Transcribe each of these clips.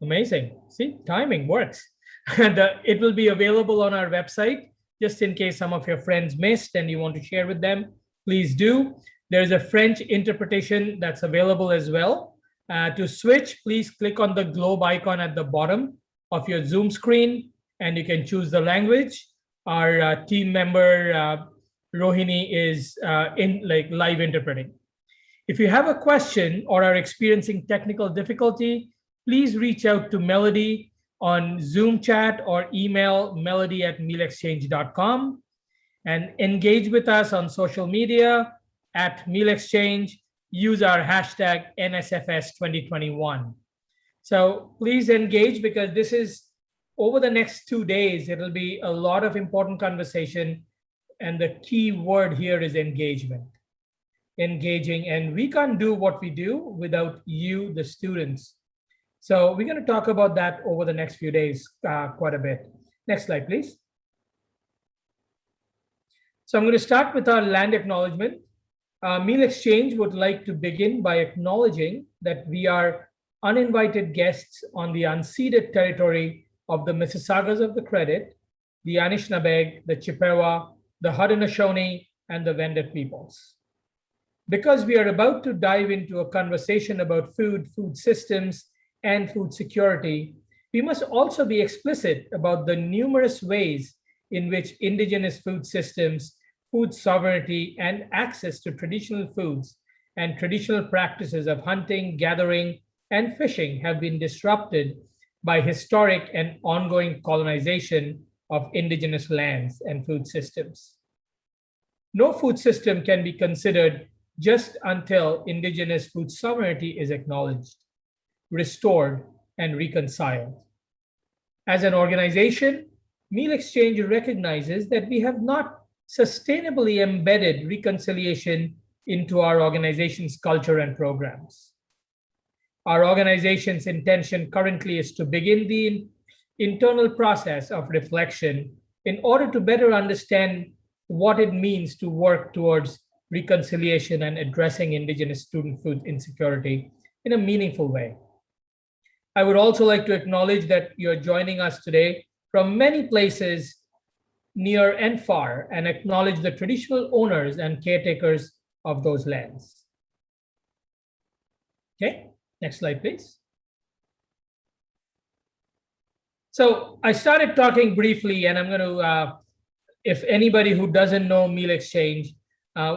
Amazing. See, timing works. And it will be available on our website, just in case some of your friends missed and you want to share with them, please do. There's a French interpretation that's available as well. To switch, please click on the globe icon at the bottom of your Zoom screen, and you can choose the language. Our team member, Rohini, is live interpreting. If you have a question or are experiencing technical difficulty, please reach out to Melody on Zoom chat or email melody@mealexchange.com, and engage with us on social media at Meal Exchange. Use our hashtag NSFS2021. So please engage, because this is over the next 2 days, it'll be a lot of important conversation. And the key word here is engagement. Engaging, and we can't do what we do without you, the students. So we're going to talk about that over the next few days quite a bit. Next slide, please. So I'm going to start with our land acknowledgement. Meal Exchange would like to begin by acknowledging that we are uninvited guests on the unceded territory of the Mississaugas of the Credit, the Anishinaabe, the Chippewa, the Haudenosaunee, and the Wendat peoples. Because we are about to dive into a conversation about food, food systems, and food security, we must also be explicit about the numerous ways in which indigenous food systems, food sovereignty, and access to traditional foods and traditional practices of hunting, gathering, and fishing have been disrupted by historic and ongoing colonization of indigenous lands and food systems. No food system can be considered just until indigenous food sovereignty is acknowledged, restored, and reconciled. As an organization, Meal Exchange recognizes that we have not sustainably embedded reconciliation into our organization's culture and programs. Our organization's intention currently is to begin the internal process of reflection in order to better understand what it means to work towards reconciliation and addressing indigenous student food insecurity in a meaningful way. I would also like to acknowledge that you're joining us today from many places near and far, and acknowledge the traditional owners and caretakers of those lands. Okay, next slide, please. So I started talking briefly, and I'm going to, if anybody who doesn't know Meal Exchange,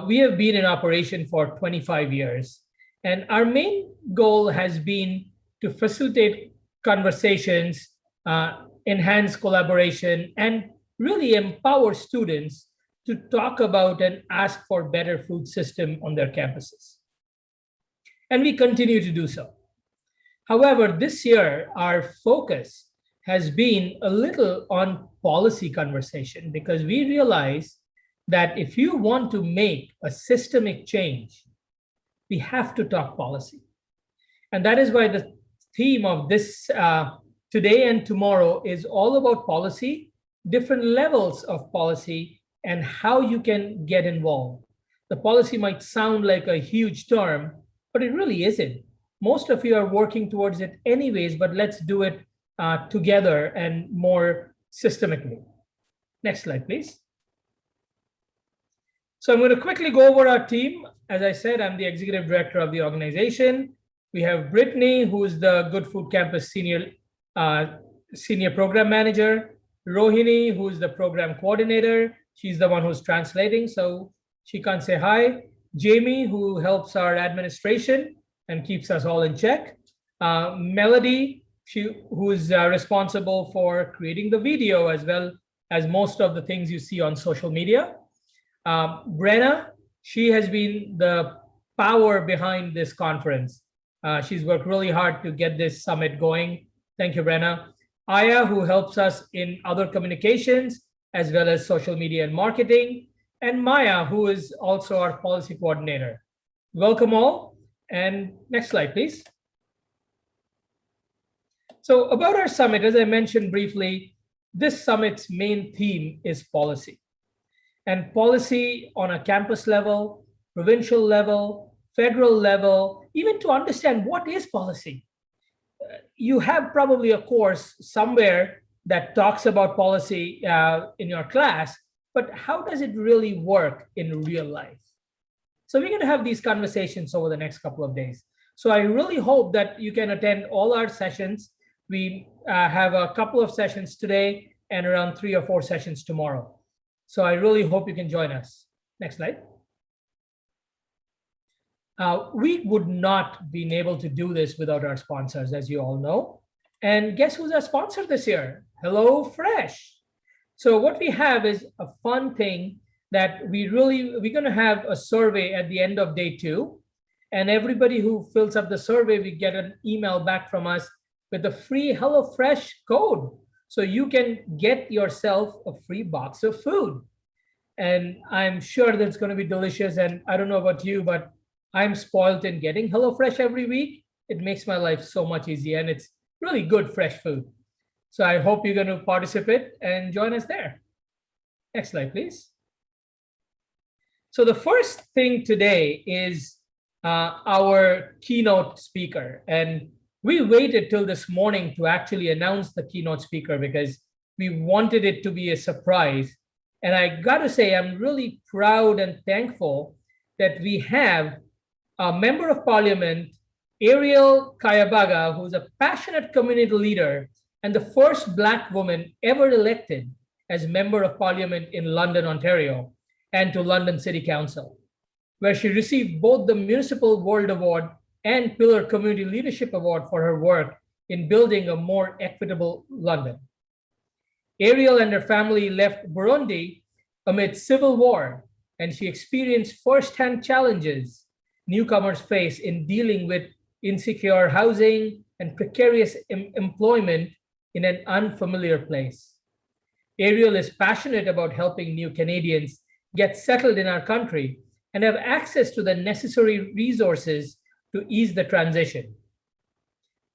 we have been in operation for 25 years. And our main goal has been to facilitate conversations, enhance collaboration, and really empower students to talk about and ask for better food system on their campuses. And we continue to do so. However, this year, our focus has been a little on policy conversation, because we realize that if you want to make a systemic change, we have to talk policy. And that is why the theme of this today and tomorrow is all about policy, different levels of policy, and how you can get involved. The policy might sound like a huge term, but it really isn't. Most of you are working towards it anyways, but let's do it together and more systemically. Next slide, please. So I'm going to quickly go over our team. As I said, I'm the executive director of the organization. We have Brittany, who is the Good Food Campus senior program manager. Rohini, who is the program coordinator. She's the one who's translating, so she can't say hi. Jamie, who helps our administration and keeps us all in check. Melody, who is responsible for creating the video as well as most of the things you see on social media. Brenna, she has been the power behind this conference. She's worked really hard to get this summit going. Thank you, Brenna. Aya, who helps us in other communications, as well as social media and marketing. And Maya, who is also our policy coordinator. Welcome all. And next slide, please. So about our summit, as I mentioned briefly, this summit's main theme is policy. And policy on a campus level, provincial level, federal level, even to understand what is policy. you have probably a course somewhere that talks about policy in your class, but how does it really work in real life? So we're going to have these conversations over the next couple of days. So I really hope that you can attend all our sessions. We have a couple of sessions today and around 3 or 4 sessions tomorrow. So I really hope you can join us. Next slide. We would not been able to do this without our sponsors, as you all know. And guess who's our sponsor this year? HelloFresh. So what we have is a fun thing that we're going to have a survey at the end of day 2. And everybody who fills up the survey, we get an email back from us with a free HelloFresh code. So you can get yourself a free box of food. And I'm sure that's going to be delicious. And I don't know about you, but I'm spoiled in getting HelloFresh every week. It makes my life so much easier, and it's really good fresh food. So I hope you're going to participate and join us there. Next slide, please. So the first thing today is our keynote speaker. And we waited till this morning to actually announce the keynote speaker because we wanted it to be a surprise. And I got to say, I'm really proud and thankful that we have a member of parliament, Arielle Kayabaga, who's a passionate community leader and the first Black woman ever elected as member of parliament in London, Ontario, and to London City Council, where she received both the Municipal World Award and Pillar Community Leadership Award for her work in building a more equitable London. Arielle and her family left Burundi amid civil war, and she experienced firsthand challenges newcomers face in dealing with insecure housing and precarious employment in an unfamiliar place. Arielle is passionate about helping new Canadians get settled in our country and have access to the necessary resources to ease the transition.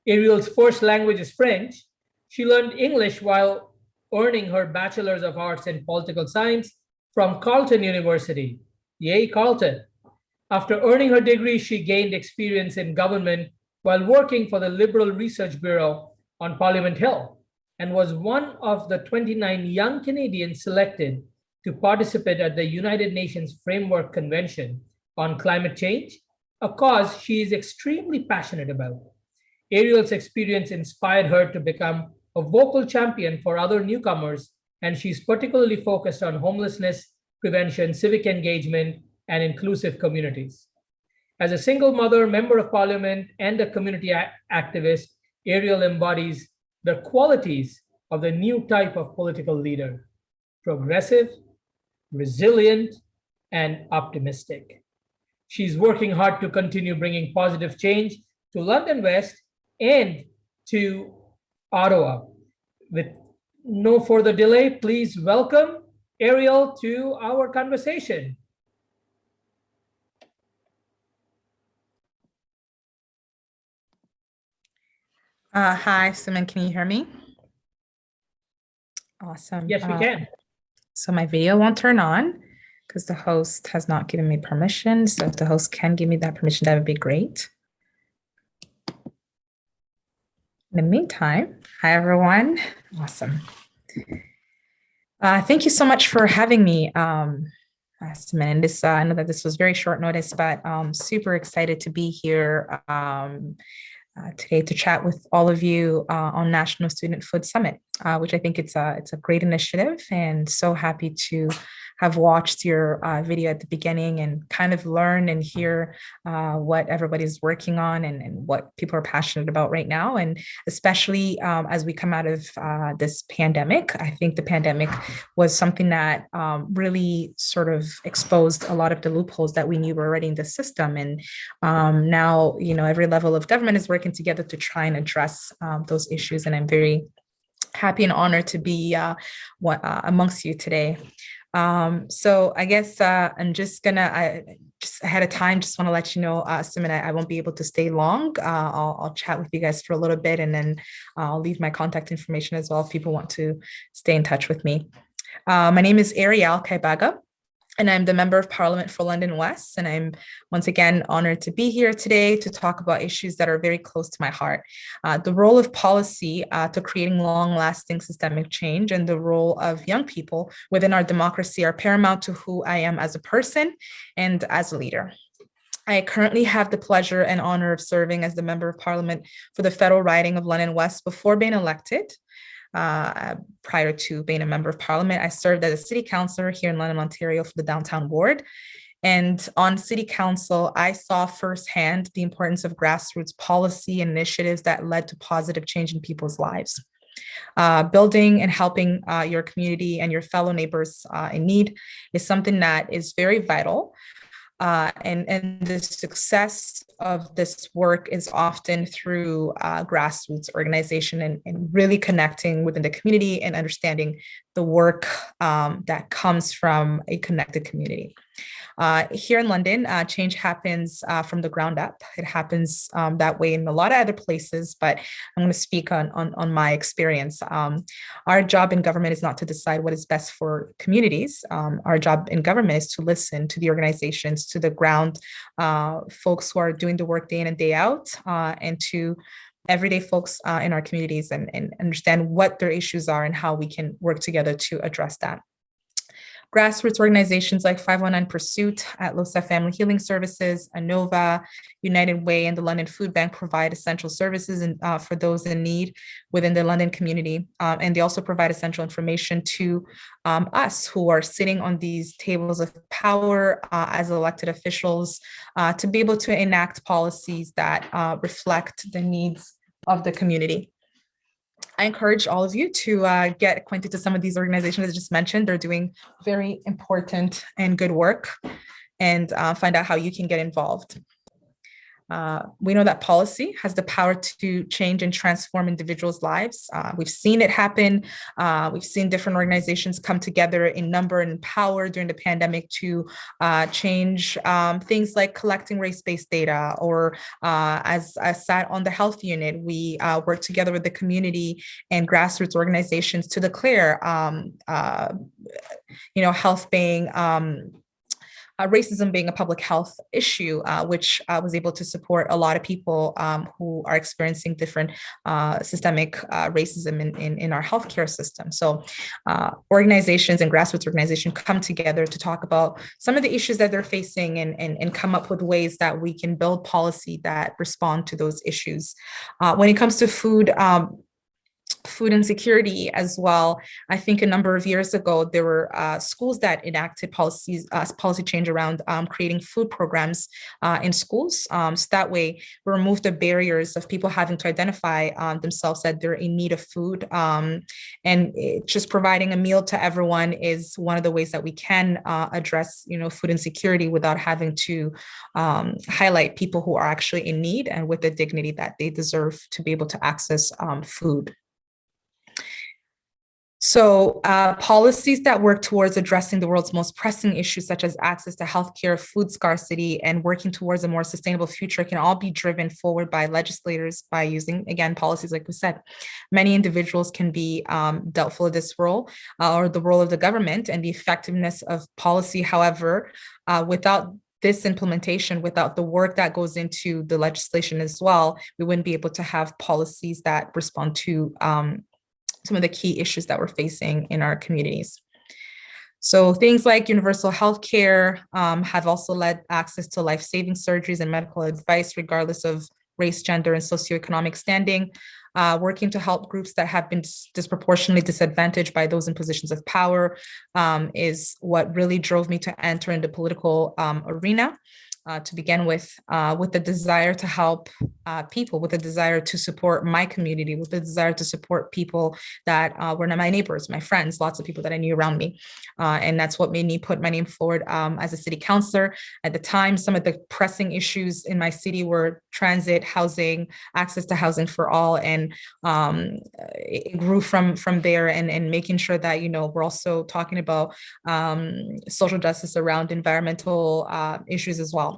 Arielle's first language is French. She learned English while earning her Bachelor's of Arts in Political Science from Carleton University. Yay, Carleton. After earning her degree, she gained experience in government while working for the Liberal Research Bureau on Parliament Hill and was one of the 29 young Canadians selected to participate at the United Nations Framework Convention on Climate Change, a cause she is extremely passionate about. Arielle's experience inspired her to become a vocal champion for other newcomers, and she's particularly focused on homelessness prevention, civic engagement, and inclusive communities. As a single mother, member of parliament, and a community activist, Arielle embodies the qualities of the new type of political leader: progressive, resilient, and optimistic. She's working hard to continue bringing positive change to London West and to Ottawa. With no further delay, please welcome Arielle to our conversation. Hi, Simon, can you hear me? Awesome. Yes, we can. So my video won't turn on because the host has not given me permission. So if the host can give me that permission, that would be great. In the meantime, hi, everyone. Awesome. Thank you so much for having me, Simon. And this, I know that this was very short notice, but super excited to be here today to chat with all of you on National Student Food Summit, which I think it's a great initiative, and so happy to have watched your video at the beginning and kind of learn and hear what everybody's working on and what people are passionate about right now. And especially as we come out of this pandemic, I think the pandemic was something that really sort of exposed a lot of the loopholes that we knew were already in the system. And now, you know, every level of government is working together to try and address those issues. And I'm very happy and honored to be amongst you today. So I guess I'm just gonna, just ahead of time, just want to let you know, Simon, I won't be able to stay long. I'll chat with you guys for a little bit, and then I'll leave my contact information as well if people want to stay in touch with me. My name is Arielle Kayabaga. and I'm the Member of Parliament for London West. And I'm once again honored to be here today to talk about issues that are very close to my heart. The role of policy to creating long-lasting systemic change and the role of young people within our democracy are paramount to who I am as a person and as a leader. I currently have the pleasure and honor of serving as the Member of Parliament for the federal riding of London West before being elected. Prior to being a Member of Parliament, I served as a city councillor here in London, Ontario for the downtown ward. And on city council, I saw firsthand the importance of grassroots policy initiatives that led to positive change in people's lives. Building and helping your community and your fellow neighbors in need is something that is very vital. And the success of this work is often through grassroots organization and really connecting within the community and understanding the work that comes from a connected community. Here in London, change happens from the ground up. It happens that way in a lot of other places, but I'm going to speak on my experience. Our job in government is not to decide what is best for communities. Our job in government is to listen to the organizations, to the ground folks who are doing the work day in and day out, and to everyday folks in our communities and understand what their issues are and how we can work together to address that. Grassroots organizations like 519 Pursuit, Atlosa Family Healing Services, ANOVA, United Way, and the London Food Bank provide essential services for those in need within the London community. And they also provide essential information to us who are sitting on these tables of power as elected officials to be able to enact policies that reflect the needs of the community. I encourage all of you to get acquainted to some of these organizations I just mentioned. They're doing very important and good work, and find out how you can get involved. We know that policy has the power to change and transform individuals' lives. We've seen it happen. We've seen different organizations come together in number and power during the pandemic to change things like collecting race-based data, or as I sat on the health unit, we worked together with the community and grassroots organizations to declare, health being racism being a public health issue, which was able to support a lot of people who are experiencing different systemic racism in our healthcare system. So organizations and grassroots organizations come together to talk about some of the issues that they're facing and come up with ways that we can build policy that respond to those issues. When it comes to food insecurity as well, I think a number of years ago, there were schools that enacted policy change around creating food programs in schools. So that way, we remove the barriers of people having to identify themselves that they're in need of food. And just providing a meal to everyone is one of the ways that we can address, food insecurity without having to highlight people who are actually in need and with the dignity that they deserve to be able to access food. So policies that work towards addressing the world's most pressing issues, such as access to healthcare, food scarcity, and working towards a more sustainable future, can all be driven forward by legislators by using, again, policies like we said. Many individuals can be doubtful of this role or the role of the government and the effectiveness of policy. However, without this implementation, without the work that goes into the legislation as well, we wouldn't be able to have policies that respond to some of the key issues that we're facing in our communities. So things like universal healthcare have also led access to life-saving surgeries and medical advice, regardless of race, gender, and socioeconomic standing. Working to help groups that have been disproportionately disadvantaged by those in positions of power is what really drove me to enter into the political arena. To begin with the desire to help people, with a desire to support my community, with the desire to support people that were not my neighbors, my friends, lots of people that I knew around me. And that's what made me put my name forward as a city councillor. At the time, some of the pressing issues in my city were transit, housing, access to housing for all. And it grew from there and making sure that, we're also talking about social justice around environmental issues as well.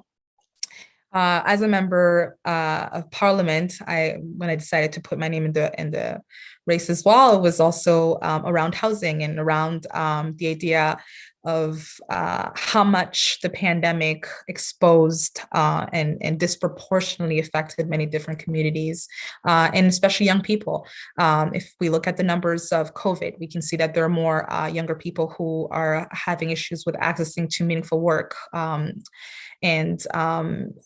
As a member of parliament, when I decided to put my name in the race as well, it was also around housing and around the idea how much the pandemic exposed and disproportionately affected many different communities, and especially young people. If we look at the numbers of COVID, we can see that there are more younger people who are having issues with accessing to meaningful work. And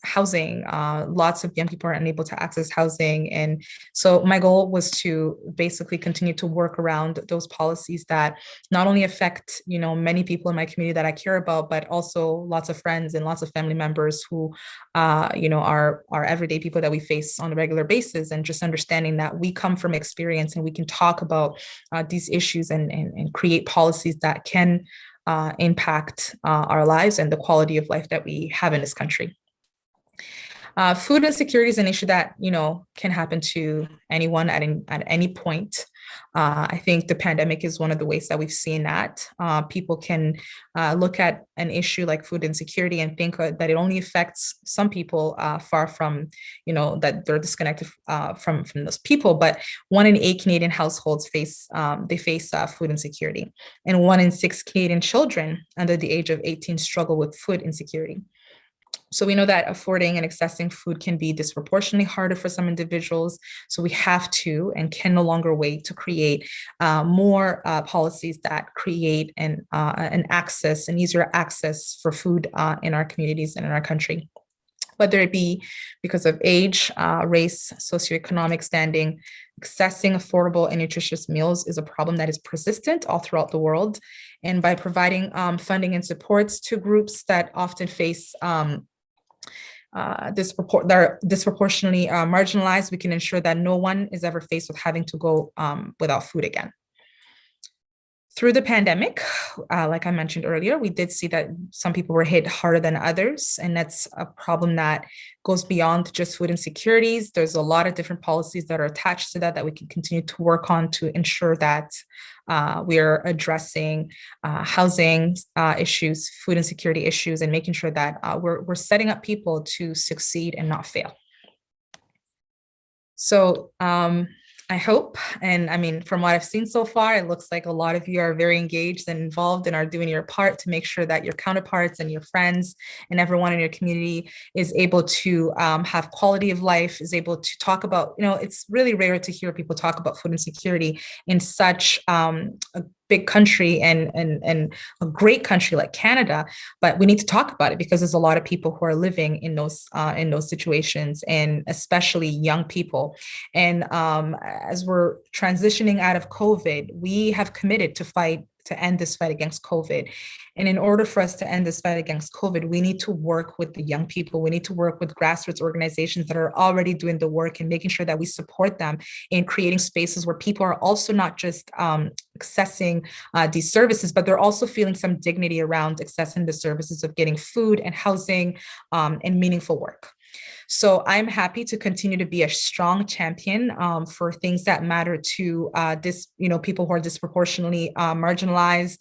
housing. Lots of young people are unable to access housing. And so my goal was to basically continue to work around those policies that not only affect, many people in my community that I care about, but also lots of friends and lots of family members who, are everyday people that we face on a regular basis, and just understanding that we come from experience and we can talk about these issues and create policies that can impact our lives and the quality of life that we have in this country. Food insecurity is an issue that, can happen to anyone at any point. I think the pandemic is one of the ways that we've seen that. People can look at an issue like food insecurity and think that it only affects some people, far from, that they're disconnected from those people. But 1 in 8 Canadian households face food insecurity, and 1 in 6 Canadian children under the age of 18 struggle with food insecurity. So we know that affording and accessing food can be disproportionately harder for some individuals. So we have to and can no longer wait to create more policies that create an easier access for food in our communities and in our country. Whether it be because of age, race, socioeconomic standing, accessing affordable and nutritious meals is a problem that is persistent all throughout the world. And by providing funding and supports to groups that often face they're disproportionately marginalized, we can ensure that no one is ever faced with having to go without food again. Through the pandemic, like I mentioned earlier, we did see that some people were hit harder than others, and that's a problem that goes beyond just food insecurities. There's a lot of different policies that are attached to that we can continue to work on to ensure that we are addressing housing issues, food insecurity issues, and making sure that we're setting up people to succeed and not fail. So I hope, and I mean, from what I've seen so far, it looks like a lot of you are very engaged and involved and are doing your part to make sure that your counterparts and your friends and everyone in your community is able to have quality of life, is able to talk about, it's really rare to hear people talk about food insecurity in such a big country and a great country like Canada, but we need to talk about it because there's a lot of people who are living in those situations, and especially young people. And as we're transitioning out of COVID, we have committed to end this fight against COVID. And in order for us to end this fight against COVID, we need to work with the young people. We need to work with grassroots organizations that are already doing the work and making sure that we support them in creating spaces where people are also not just accessing these services, but they're also feeling some dignity around accessing the services of getting food and housing and meaningful work. So I'm happy to continue to be a strong champion for things that matter to people who are disproportionately marginalized,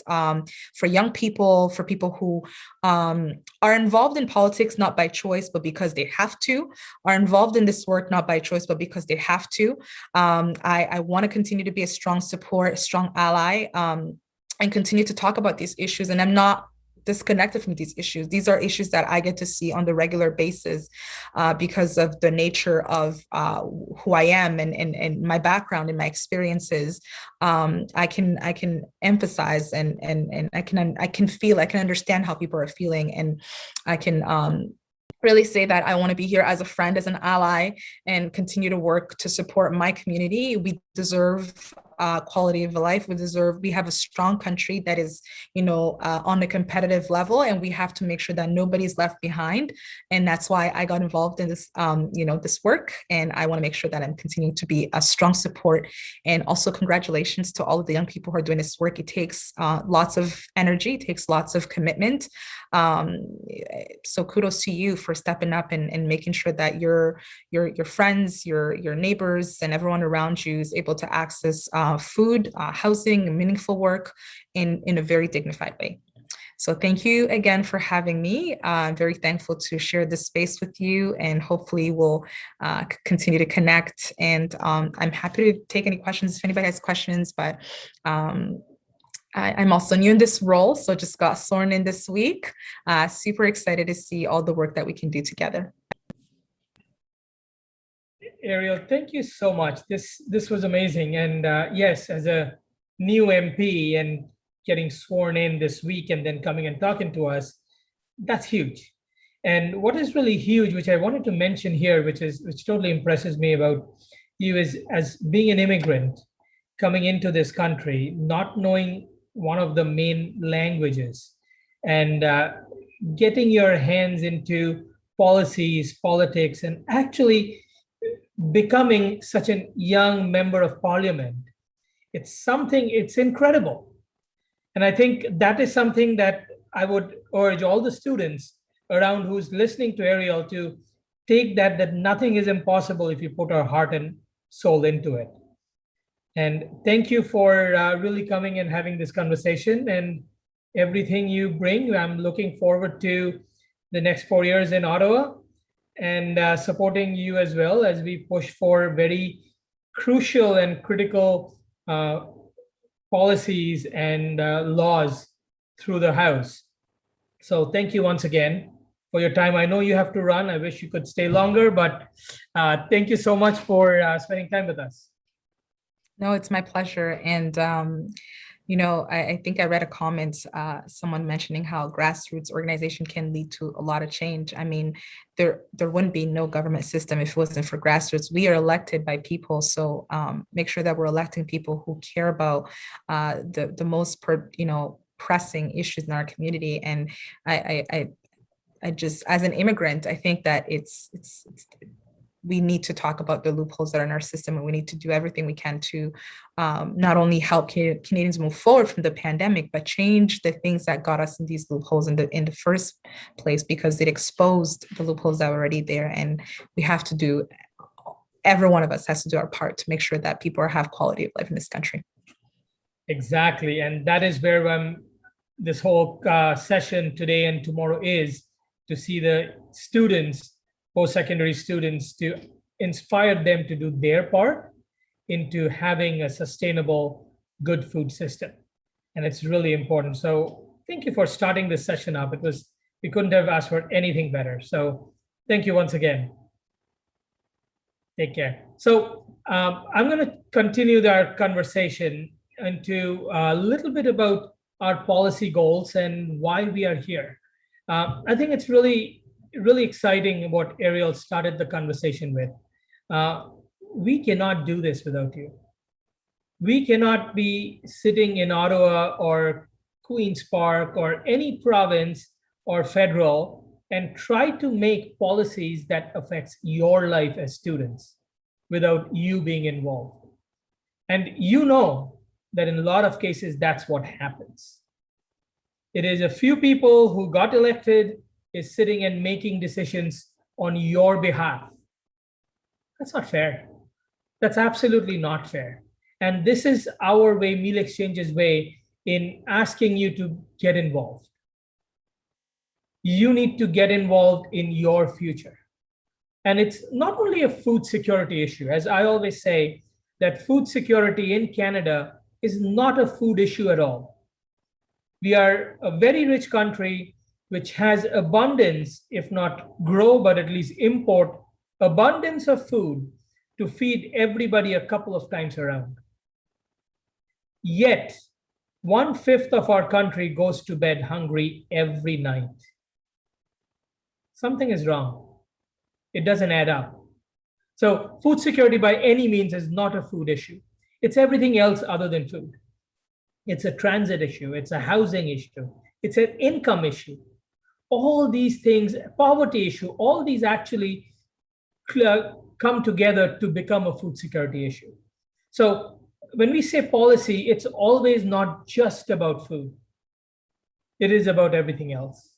for young people, for people who are involved in politics not by choice, but because they have to, are involved in this work not by choice, but because they have to. I want to continue to be a strong support, a strong ally, and continue to talk about these issues. And I'm not disconnected from these issues. These are issues that I get to see on the regular basis because of the nature of who I am and my background and my experiences. I can emphasize and I can feel, I can understand how people are feeling, and I can really say that I want to be here as a friend, as an ally, and continue to work to support my community. We deserve quality of life. We have a strong country that is, on the competitive level, and we have to make sure that nobody's left behind. And that's why I got involved in this, this work. And I want to make sure that I'm continuing to be a strong support. And also congratulations to all of the young people who are doing this work. It takes lots of energy, it takes lots of commitment. So kudos to you for stepping up and making sure that your friends, your neighbors, and everyone around you is able to access food, housing, and meaningful work in a very dignified way. So thank you again for having me. I'm very thankful to share this space with you, and hopefully we'll continue to connect. And I'm happy to take any questions if anybody has questions, but I'm also new in this role, so just got sworn in this week. Super excited to see all the work that we can do together. Arielle, thank you so much. This was amazing. And yes, as a new MP and getting sworn in this week and then coming and talking to us, that's huge. And what is really huge, which I wanted to mention here, which totally impresses me about you, is as being an immigrant coming into this country, not knowing one of the main languages, and getting your hands into policies, politics, and actually becoming such a young member of parliament. It's incredible. And I think that is something that I would urge all the students around who's listening to Arielle to take that nothing is impossible if you put our heart and soul into it. And thank you for really coming and having this conversation and everything you bring. I'm looking forward to the next 4 years in Ottawa and supporting you as well as we push for very crucial and critical policies and laws through the House. So thank you once again for your time. I know you have to run. I wish you could stay longer, but thank you so much for spending time with us. No, it's my pleasure. And, I think I read a comment, someone mentioning how grassroots organization can lead to a lot of change. I mean, there wouldn't be no government system if it wasn't for grassroots. We are elected by people. So make sure that we're electing people who care about the most, pressing issues in our community. And I just, as an immigrant, I think that we need to talk about the loopholes that are in our system, and we need to do everything we can to not only help Canadians move forward from the pandemic, but change the things that got us in these loopholes in the first place, because it exposed the loopholes that were already there. And we have to do, every one of us has to do our part to make sure that people have quality of life in this country. Exactly. And that is where this whole session today and tomorrow is, to see the students, post-secondary students, to inspire them to do their part into having a sustainable, good food system. And it's really important. So thank you for starting this session up. We couldn't have asked for anything better. So thank you once again. Take care. So I'm going to continue our conversation into a little bit about our policy goals and why we are here. I think it's really exciting what Arielle started the conversation with. We cannot do this without you. We cannot be sitting in Ottawa or Queen's Park or any province or federal and try to make policies that affects your life as students without you being involved. And you know that in a lot of cases, that's what happens. It is a few people who got elected is sitting and making decisions on your behalf. That's not fair. That's absolutely not fair. And this is our way, Meal Exchange's way, in asking you to get involved. You need to get involved in your future. And it's not only a food security issue. As I always say, that food security in Canada is not a food issue at all. We are a very rich country which has abundance, if not grow, but at least import abundance of food to feed everybody a couple of times around. Yet, 1/5 of our country goes to bed hungry every night. Something is wrong. It doesn't add up. So food security by any means is not a food issue. It's everything else other than food. It's a transit issue. It's a housing issue. It's an income issue. All these things, poverty issue, all these actually come together to become a food security issue. So when we say policy, it's always not just about food. It is about everything else.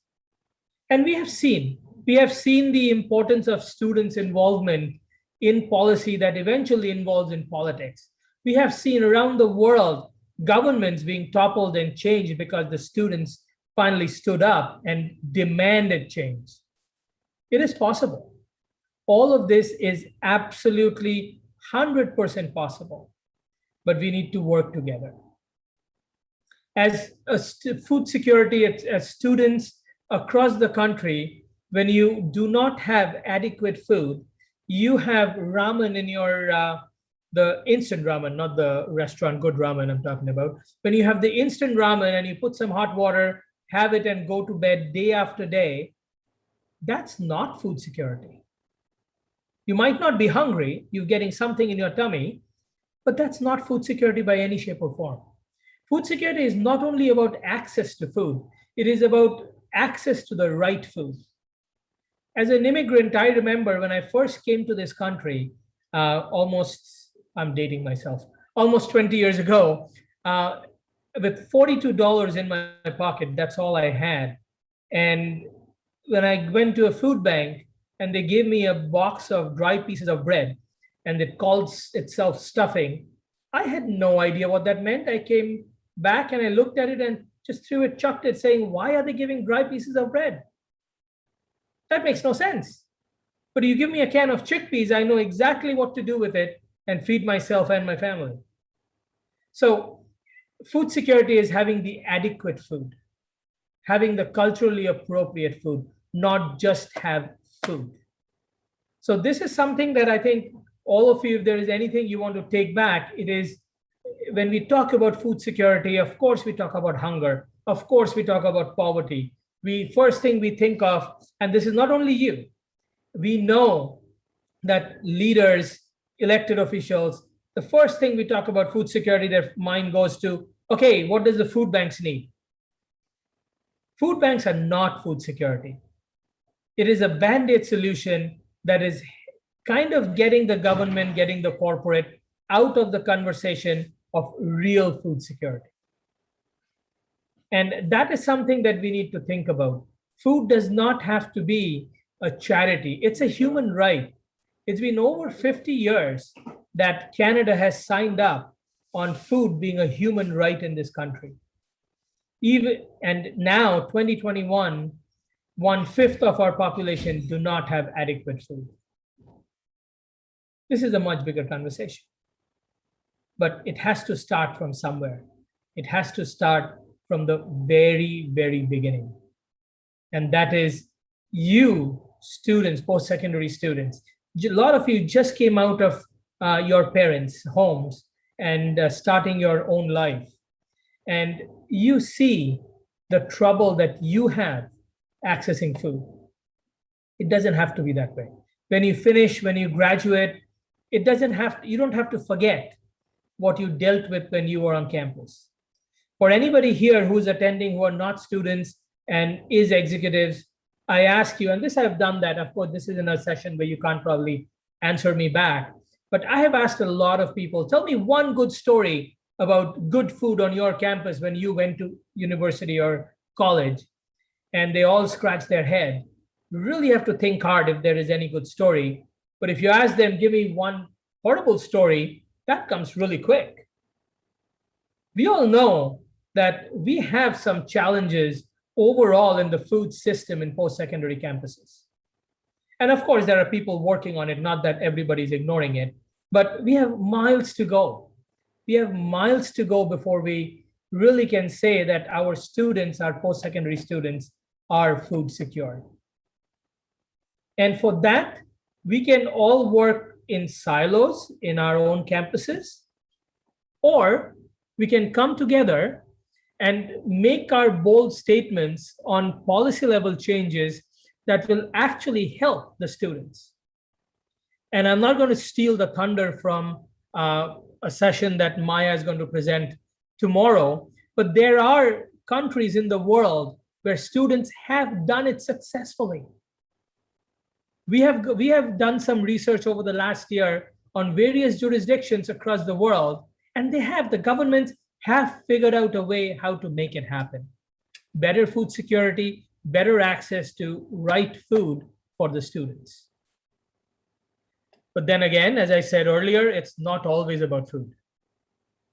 And we have seen the importance of students' involvement in policy that eventually involves in politics. We have seen around the world governments being toppled and changed because the students finally stood up and demanded change. It is possible. All of this is absolutely 100% possible, but we need to work together. As food security, as students across the country, when you do not have adequate food, you have ramen in your, the instant ramen, not the restaurant good ramen I'm talking about. When you have the instant ramen and you put some hot water, have it and go to bed day after day, that's not food security. You might not be hungry, you're getting something in your tummy, but that's not food security by any shape or form. Food security is not only about access to food, it is about access to the right food. As an immigrant, I remember when I first came to this country, I'm dating myself, almost 20 years ago, with $42 in my pocket, that's all I had. And when I went to a food bank and they gave me a box of dry pieces of bread and it calls itself stuffing, I had no idea what that meant. I came back and I looked at it and just threw it, chucked it, saying, why are they giving dry pieces of bread? That makes no sense. But you give me a can of chickpeas, I know exactly what to do with it and feed myself and my family. So food security is having the adequate food, having the culturally appropriate food, not just have food. So this is something that I think all of you, if there is anything you want to take back, it is when we talk about food security, of course, we talk about hunger. Of course, we talk about poverty. First thing we think of, and this is not only you, we know that leaders, elected officials, the first thing we talk about food security, their mind goes to, okay, what does the food banks need? Food banks are not food security. It is a band-aid solution that is kind of getting the government, getting the corporate out of the conversation of real food security. And that is something that we need to think about. Food does not have to be a charity. It's a human right. It's been over 50 years that Canada has signed up on food being a human right in this country. And now, 2021, 1/5 of our population do not have adequate food. This is a much bigger conversation. But it has to start from somewhere. It has to start from the very, very beginning. And that is you, students, post-secondary students. A lot of you just came out of your parents' homes and starting your own life. And you see the trouble that you have accessing food. It doesn't have to be that way. When you finish, when you graduate, you don't have to forget what you dealt with when you were on campus. For anybody here who's attending who are not students and is executives, I ask you, and this I've done that, of course, this is in a session where you can't probably answer me back, but I have asked a lot of people, tell me one good story about good food on your campus when you went to university or college, and they all scratch their head. You really have to think hard if there is any good story. But if you ask them, give me one horrible story, that comes really quick. We all know that we have some challenges overall in the food system in post-secondary campuses. And of course, there are people working on it, not that everybody's ignoring it, but we have miles to go. We have miles to go before we really can say that our students, our post-secondary students, are food secure. And for that, we can all work in silos in our own campuses, or we can come together and make our bold statements on policy level changes that will actually help the students. And I'm not going to steal the thunder from a session that Maya is going to present tomorrow, but there are countries in the world where students have done it successfully. We have done some research over the last year on various jurisdictions across the world, and the governments have figured out a way how to make it happen. Better food security, better access to right food for the students. But then again, as I said earlier, it's not always about food.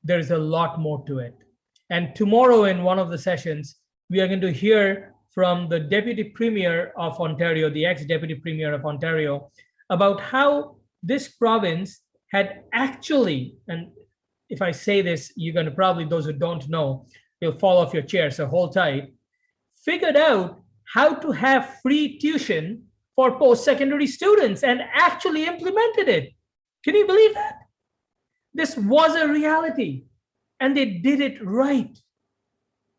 There's a lot more to it. And tomorrow in one of the sessions, we are going to hear from the Deputy Premier of Ontario, the ex-Deputy Premier of Ontario, about how this province had actually, and if I say this, you're going to probably, those who don't know, you'll fall off your chair, so hold tight, figured out how to have free tuition for post-secondary students and actually implemented it. Can you believe that? This was a reality, and they did it right.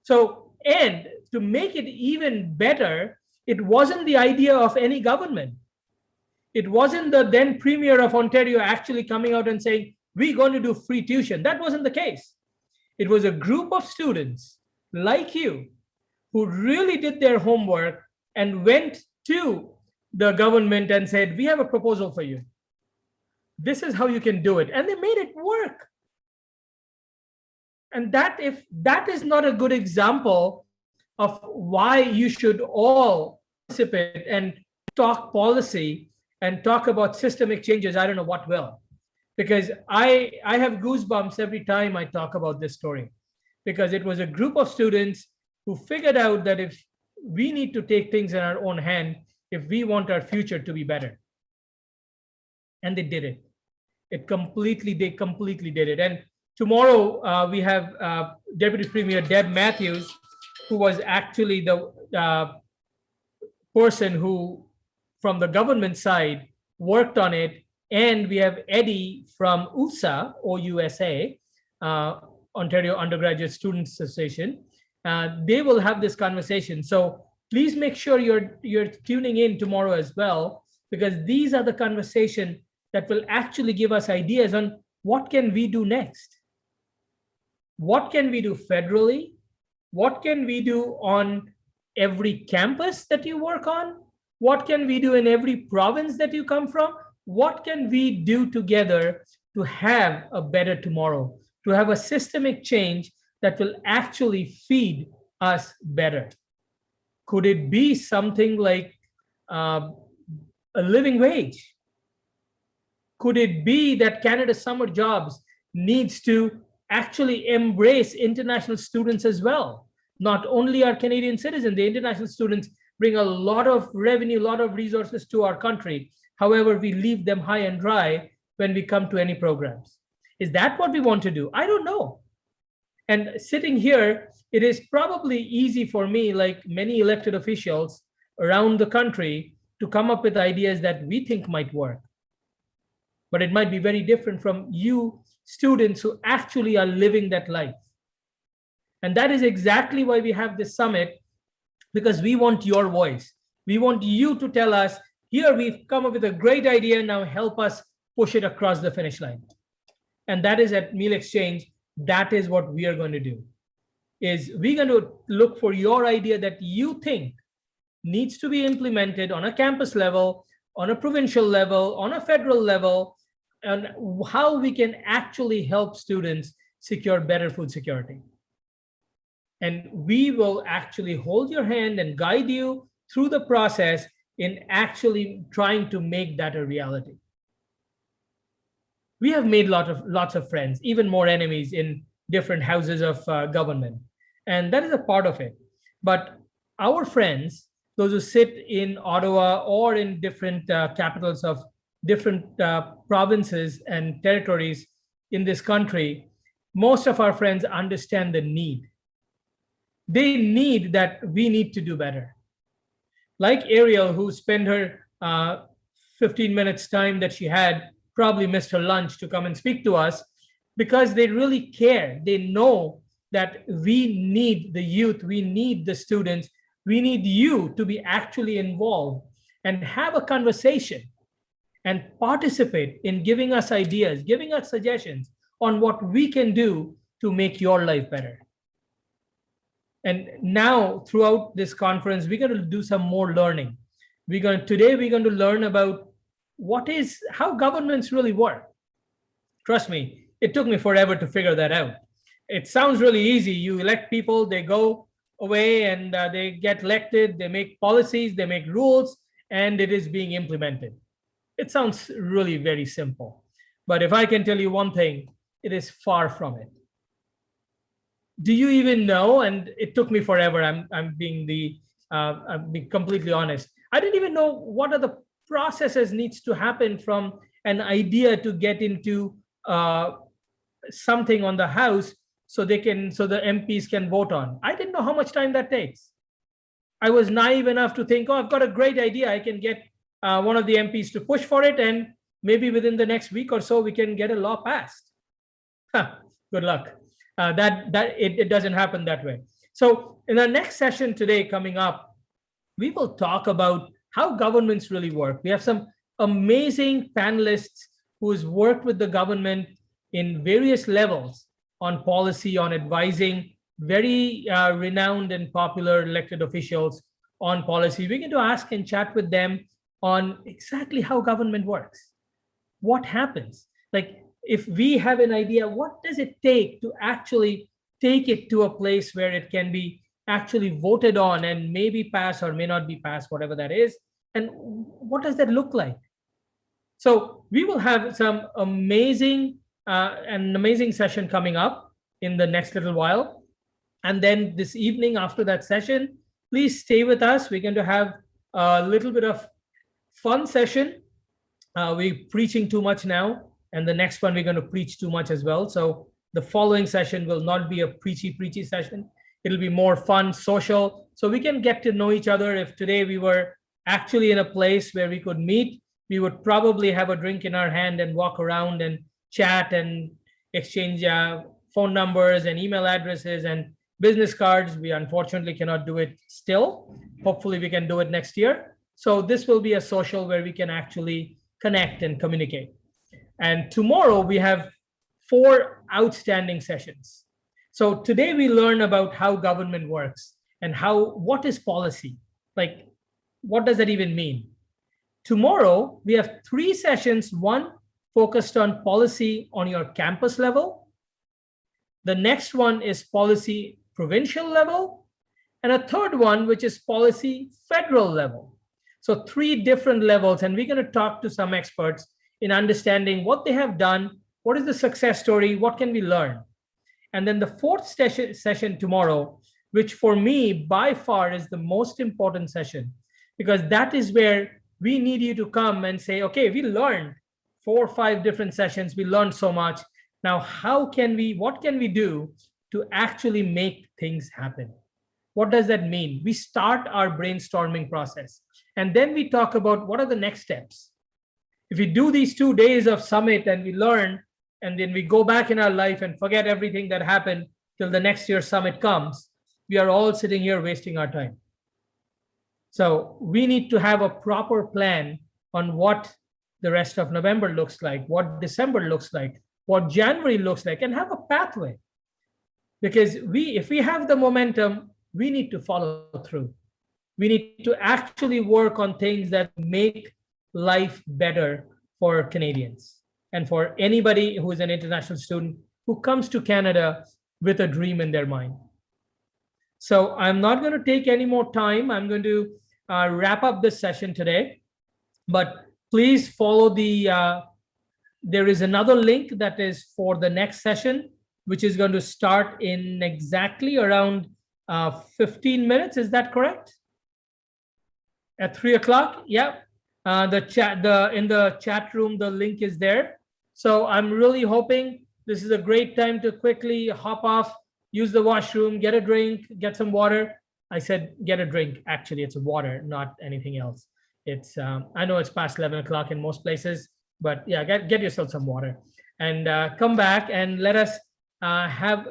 So, and to make it even better, it wasn't the idea of any government. It wasn't the then Premier of Ontario actually coming out and saying, we're going to do free tuition. That wasn't the case. It was a group of students like you who really did their homework and went to the government and said, we have a proposal for you. This is how you can do it. And they made it work. And that, if that is not a good example of why you should all participate and talk policy and talk about systemic changes, I don't know what will. Because I have goosebumps every time I talk about this story, because it was a group of students who figured out that if we need to take things in our own hand, if we want our future to be better. And they did it. They completely did it. And tomorrow we have Deputy Premier Deb Matthews, who was actually the person who, from the government side, worked on it. And we have Eddie from USA, OUSA, Ontario Undergraduate Students Association. They will have this conversation. So please make sure you're tuning in tomorrow as well, because these are the conversation that will actually give us ideas on what can we do next. What can we do federally? What can we do on every campus that you work on? What can we do in every province that you come from? What can we do together to have a better tomorrow, to have a systemic change that will actually feed us better? Could it be something like a living wage? Could it be that Canada Summer Jobs needs to actually embrace international students as well? Not only our Canadian citizens, the international students bring a lot of revenue, a lot of resources to our country. However, we leave them high and dry when we come to any programs. Is that what we want to do? I don't know. And sitting here, it is probably easy for me, like many elected officials around the country, to come up with ideas that we think might work. But it might be very different from you students who actually are living that life. And that is exactly why we have this summit, because we want your voice. We want you to tell us, here we've come up with a great idea, now help us push it across the finish line. And that is at Meal Exchange. That is what we are going to do. Is we're going to look for your idea that you think needs to be implemented on a campus level, on a provincial level, on a federal level, and how we can actually help students secure better food security. And we will actually hold your hand and guide you through the process in actually trying to make that a reality. We have made lots of friends, even more enemies in different houses of government. And that is a part of it. But our friends, those who sit in Ottawa or in different capitals of different provinces and territories in this country, most of our friends understand the need. They need that we need to do better. Like Arielle, who spent her 15 minutes time that she had, probably missed her lunch to come and speak to us, because they really care. They know that we need the youth, we need the students, we need you to be actually involved and have a conversation and participate in giving us ideas, giving us suggestions on what we can do to make your life better. And now throughout this conference, we're going to do some more learning. Today we're going to learn about how governments really work. Trust me, it took me forever to figure that out. It sounds really easy. You elect people, they go away and they get elected, they make policies, they make rules, and it is being implemented. It sounds really very simple. But if I can tell you one thing, it is far from it. Do you even know? And it took me forever. I'm being completely honest. I didn't even know what are the processes needs to happen from an idea to get into something on the House so the MPs can vote on. I didn't know how much time that takes. I was naive enough to think, oh, I've got a great idea. I can get one of the MPs to push for it, and maybe within the next week or so, we can get a law passed. Good luck. It doesn't happen that way. So in our next session today coming up, we will talk about how governments really work. We have some amazing panelists who's worked with the government in various levels on policy, on advising very renowned and popular elected officials on policy. We're going to ask and chat with them on exactly how government works. What happens? Like, if we have an idea, what does it take to actually take it to a place where it can be actually voted on and maybe pass or may not be passed, whatever that is? And what does that look like? So we will have some amazing session coming up in the next little while. And then this evening after that session, please stay with us. We're going to have a little bit of fun session. We're preaching too much now, and the next one we're going to preach too much as well. So the following session will not be a preachy session. It'll be more fun, social, so we can get to know each other. If today we were actually in a place where we could meet, we would probably have a drink in our hand and walk around and chat and exchange phone numbers and email addresses and business cards. We unfortunately cannot do it still. Hopefully we can do it next year. So this will be a social where we can actually connect and communicate. And tomorrow we have 4 outstanding sessions. So today we learn about how government works and what is policy? Like, what does that even mean? Tomorrow we have 3 sessions, one focused on policy on your campus level. The next one is policy provincial level, and a third one, which is policy federal level. So 3 different levels, and we're going to talk to some experts in understanding what they have done, what is the success story, what can we learn. And then the 4th session tomorrow, which for me by far is the most important session, because that is where we need you to come and say, okay, we learned 4 or 5 different sessions, we learned so much. Now, what can we do to actually make things happen? What does that mean? We start our brainstorming process, and then we talk about what are the next steps. If we do these 2 days of summit and we learn, and then we go back in our life and forget everything that happened till the next year's summit comes, we are all sitting here wasting our time. So we need to have a proper plan on what the rest of November looks like, what December looks like, what January looks like, and have a pathway. Because if we have the momentum, we need to follow through. We need to actually work on things that make life better for Canadians and for anybody who is an international student who comes to Canada with a dream in their mind. So I'm not going to take any more time. I'm going to wrap up this session today, but please follow there is another link that is for the next session, which is going to start in exactly around 15 minutes. Is that correct? At 3 o'clock? Yeah. In the chat room, the link is there. So I'm really hoping this is a great time to quickly hop off, use the washroom, get a drink, get some water. I said get a drink. Actually, it's water, not anything else. It's I know it's past 11 o'clock in most places, but yeah, get yourself some water and come back and let us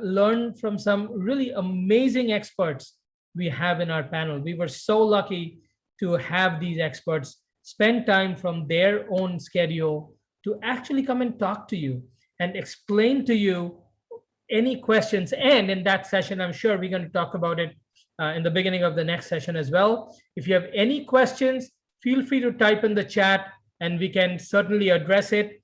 learn from some really amazing experts we have in our panel. We were so lucky to have these experts spend time from their own schedule to actually come and talk to you and explain to you any questions. And in that session, I'm sure we're going to talk about it in the beginning of the next session as well. If you have any questions, feel free to type in the chat and we can certainly address it.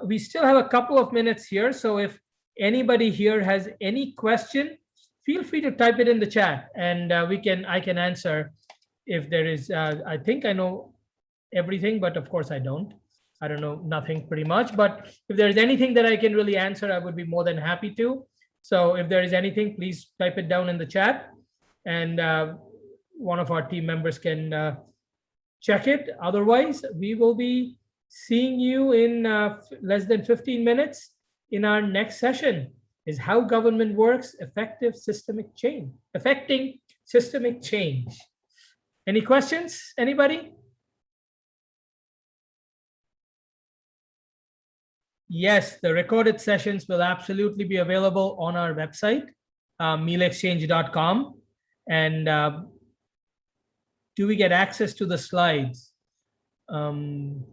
We still have a couple of minutes here. So if anybody here has any question, feel free to type it in the chat and I can answer if there is. I think I know everything, but of course I don't. I don't know nothing pretty much, but if there's anything that I can really answer, I would be more than happy to. So if there is anything, please type it down in the chat and one of our team members can check it. Otherwise, we will be seeing you in less than 15 minutes in our next session. is how government works, affecting systemic change. Any questions, anybody? Yes, the recorded sessions will absolutely be available on our website, mealexchange.com. And do we get access to the slides? I'm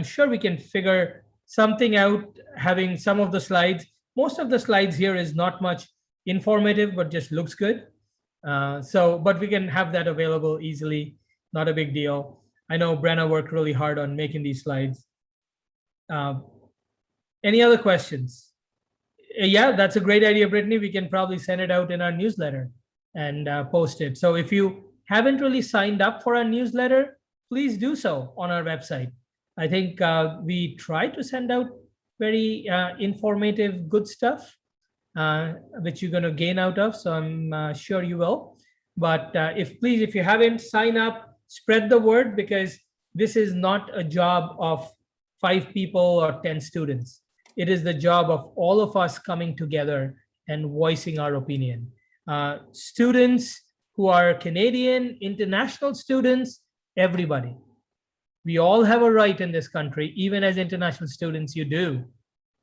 sure we can figure something out, having some of the slides. Most of the slides here is not much informative, but just looks good. But we can have that available easily, not a big deal. I know Brenna worked really hard on making these slides. Any other questions? Yeah, that's a great idea, Brittany. We can probably send it out in our newsletter and post it. So if you haven't really signed up for our newsletter, please do so on our website. I think we try to send out very informative, good stuff, which you're going to gain out of. So I'm sure you will. But if you haven't, sign up, spread the word, because this is not a job of 5 people or 10 students. It is the job of all of us coming together and voicing our opinion. Students who are Canadian, international students, everybody. We all have a right in this country, even as international students, you do.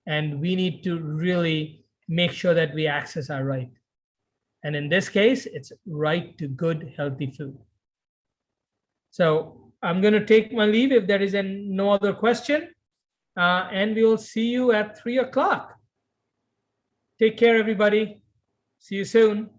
And we need to really make sure that we access our right. And in this case, it's right to good, healthy food. So I'm going to take my leave if there is no other question. And we will see you at 3 o'clock. Take care, everybody. See you soon.